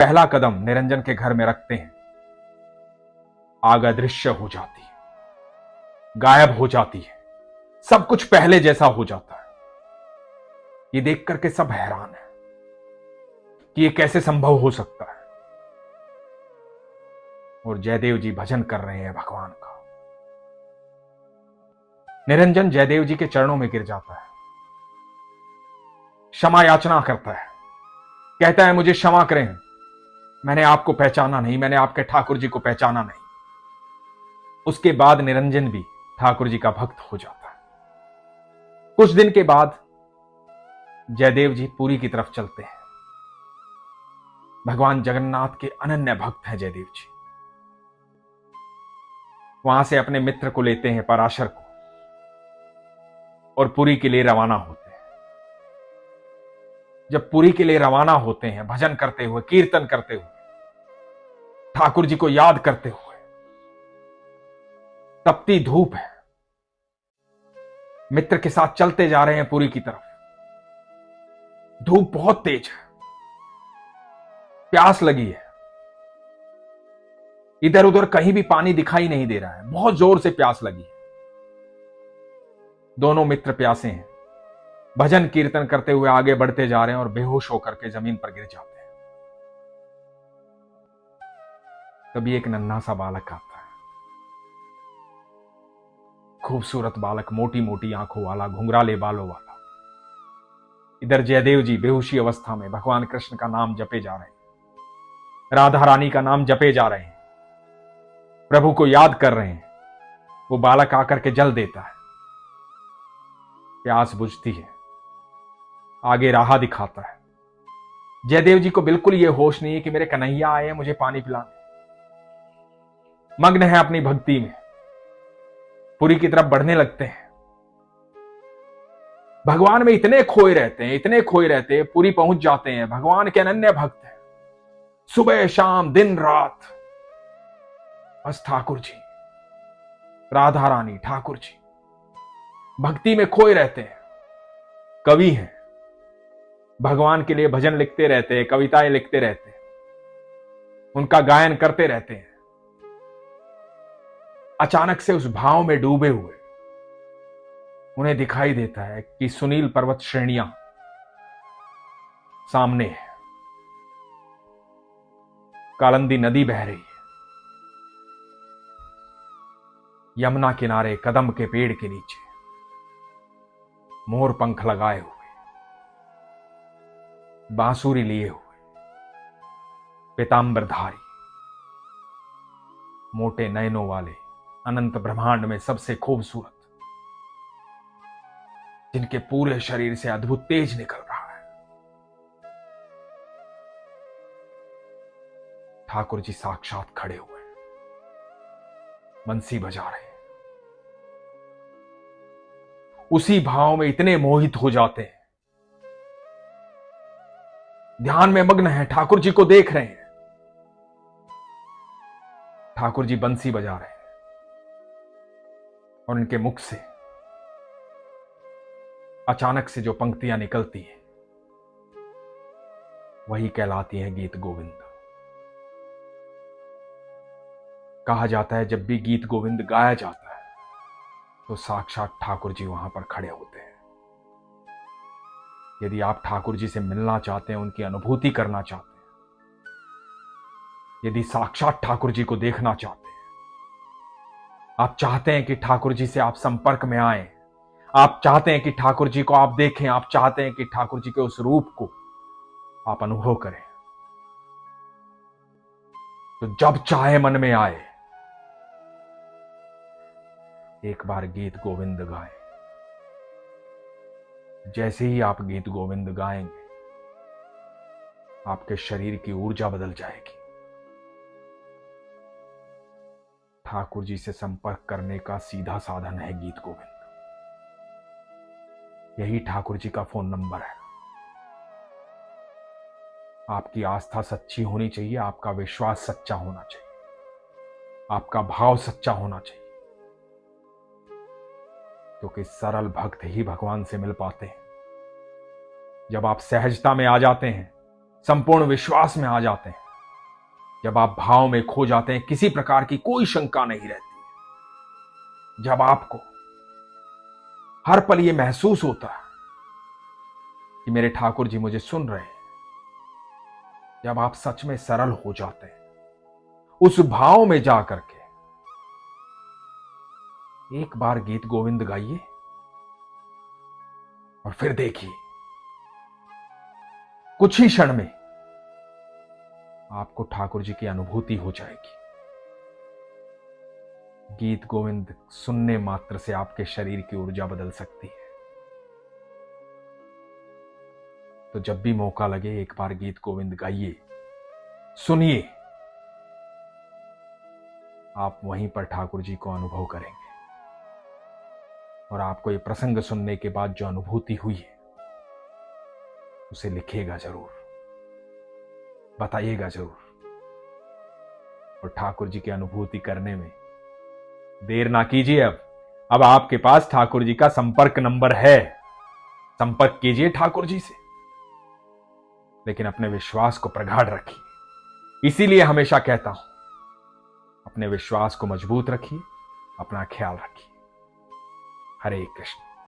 पहला कदम निरंजन के घर में रखते हैं, आग अदृश्य हो जाती है, गायब हो जाती है, सब कुछ पहले जैसा हो जाता है। ये देख करके सब हैरान है कि ये कैसे संभव हो सकता है। और जयदेव जी भजन कर रहे हैं भगवान का। निरंजन जयदेव जी के चरणों में गिर जाता है, क्षमा याचना करता है, कहता है मुझे क्षमा करें, मैंने आपको पहचाना नहीं, मैंने आपके ठाकुर जी को पहचाना नहीं। उसके बाद निरंजन भी ठाकुर जी का भक्त हो जाता है। कुछ दिन के बाद जयदेव जी पुरी की तरफ चलते हैं। भगवान जगन्नाथ के अनन्य भक्त हैं जयदेव जी। वहां से अपने मित्र को लेते हैं, पराशर को, और पुरी के लिए रवाना होते हैं। जब पुरी के लिए रवाना होते हैं, भजन करते हुए, कीर्तन करते हुए, ठाकुर जी को याद करते हुए, तपती धूप है, मित्र के साथ चलते जा रहे हैं पुरी की तरफ। धूप बहुत तेज है, प्यास लगी है, इधर उधर कहीं भी पानी दिखाई नहीं दे रहा है, बहुत जोर से प्यास लगी है। दोनों मित्र प्यासे हैं, भजन कीर्तन करते हुए आगे बढ़ते जा रहे हैं और बेहोश होकर के जमीन पर गिर जाते हैं। तभी एक नन्हा सा बालक आता है, खूबसूरत बालक, मोटी मोटी आंखों वाला, घुंघराले बालों वाला। इधर जयदेव जी बेहोशी अवस्था में भगवान कृष्ण का नाम जपे जा रहे हैं, राधा रानी का नाम जपे जा रहे हैं, प्रभु को याद कर रहे हैं। वो बालक आकर के जल देता है, प्यास बुझती है, आगे राह दिखाता है। जयदेव जी को बिल्कुल यह होश नहीं है कि मेरे कन्हैया आए हैं मुझे पानी पिलाने। मग्न है अपनी भक्ति में, पुरी की तरफ बढ़ने लगते हैं। भगवान में इतने खोए रहते हैं, इतने खोए रहते हैं, पुरी पहुंच जाते हैं। भगवान के अनन्य भक्त हैं, सुबह शाम दिन रात बस ठाकुर जी, राधा रानी, ठाकुर जी, भक्ति में खोए रहते हैं। कवि हैं, भगवान के लिए भजन लिखते रहते हैं, कविताएं लिखते रहते हैं, उनका गायन करते रहते हैं। अचानक से उस भाव में डूबे हुए उन्हें दिखाई देता है कि सुनील पर्वत श्रेणियां सामने है, कालिंदी नदी बह रही है, यमुना किनारे कदम के पेड़ के नीचे मोर पंख लगाए हुए, बांसुरी लिए हुए, पीतांबरधारी, मोटे नयनों वाले, अनंत ब्रह्मांड में सबसे खूबसूरत, जिनके पूरे शरीर से अद्भुत तेज निकल रहा है, ठाकुर जी साक्षात खड़े हुए, बंसी बजा रहे हैं। उसी भाव में इतने मोहित हो जाते हैं, ध्यान में मग्न है, ठाकुर जी को देख रहे हैं। ठाकुर जी बंसी बजा रहे हैं और उनके मुख से अचानक से जो पंक्तियां निकलती हैं वही कहलाती है गीत गोविंद। कहा जाता है जब भी गीत गोविंद गाया जाता है तो साक्षात ठाकुर जी वहां पर खड़े होते हैं। यदि आप ठाकुर जी से मिलना चाहते हैं, उनकी अनुभूति करना चाहते हैं, यदि साक्षात ठाकुर जी को देखना चाहते हैं, आप चाहते हैं कि ठाकुर जी से आप संपर्क में आए, आप चाहते हैं कि ठाकुर जी को आप देखें, आप चाहते हैं कि ठाकुर जी के उस रूप को आप अनुभव करें, तो जब चाहे मन में आए एक बार गीत गोविंद गाएं। जैसे ही आप गीत गोविंद गाएंगे आपके शरीर की ऊर्जा बदल जाएगी। ठाकुर जी से संपर्क करने का सीधा साधन है गीत गोविंद। यही ठाकुर जी का फोन नंबर है। आपकी आस्था सच्ची होनी चाहिए, आपका विश्वास सच्चा होना चाहिए, आपका भाव सच्चा होना चाहिए, क्योंकि सरल भक्त ही भगवान से मिल पाते हैं। जब आप सहजता में आ जाते हैं, संपूर्ण विश्वास में आ जाते हैं, जब आप भाव में खो जाते हैं, किसी प्रकार की कोई शंका नहीं रहती। जब आपको हर पल यह महसूस होता है कि मेरे ठाकुर जी मुझे सुन रहे हैं, जब आप सच में सरल हो जाते हैं, उस भाव में जाकर के एक बार गीत गोविंद गाइए और फिर देखिए कुछ ही क्षण में आपको ठाकुर जी की अनुभूति हो जाएगी। गीत गोविंद सुनने मात्र से आपके शरीर की ऊर्जा बदल सकती है। तो जब भी मौका लगे एक बार गीत गोविंद गाइए, सुनिए, आप वहीं पर ठाकुर जी को अनुभव करेंगे। और आपको ये प्रसंग सुनने के बाद जो अनुभूति हुई है उसे लिखिएगा जरूर, बताइएगा जरूर। और ठाकुर जी की अनुभूति करने में देर ना कीजिए। अब आपके पास ठाकुर जी का संपर्क नंबर है, संपर्क कीजिए ठाकुर जी से, लेकिन अपने विश्वास को प्रगाढ़ रखिए। इसीलिए हमेशा कहता हूं, अपने विश्वास को मजबूत रखिए, अपना ख्याल रखिए। हरे कृष्ण।